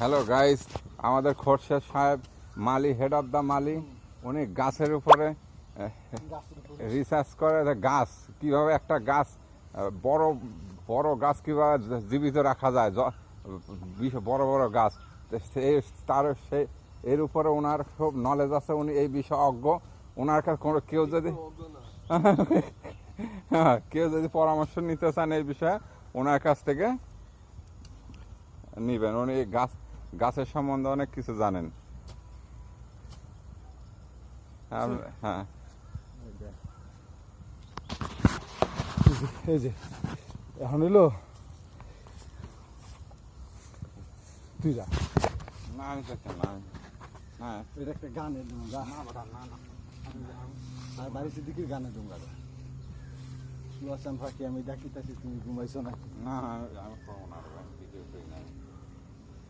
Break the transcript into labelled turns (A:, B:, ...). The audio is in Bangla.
A: হ্যালো গাইস, আমাদের খোরশেদ সাহেব মালি, হেড অফ দ্য মালি, উনি গাছের উপরে রিসার্চ করে যে গাছ কিভাবে একটা গাছ বড় বড় গাছ কিভাবে জীবিত রাখা যায়, বড় বড় গাছ। তার সে এর উপরে ওনার খুব নলেজ আছে, উনি এই বিষয়ে অজ্ঞ। ওনার কাছে কোনো কেউ যদি কেউ যদি পরামর্শ নিতে চান এই বিষয়ে ওনার কাছ থেকে নিবেন। উনি গাছের সম্বন্ধে অনেক কিছু জানেন। হ্যাঁ,
B: এই যে এখন এলো তুই যা
A: না আমি চাচ্ছি না। হ্যাঁ,
B: এটা একটা গানের ডোঙ্গা আর বাড়ি সিদ্দিকির গানের ডোঙ্গা শুয়াশান ফাঁকি আমি ডাকিতেছি তুমি ঘুমাইছো না
A: না আমি করবো না, ভিডিও করি না।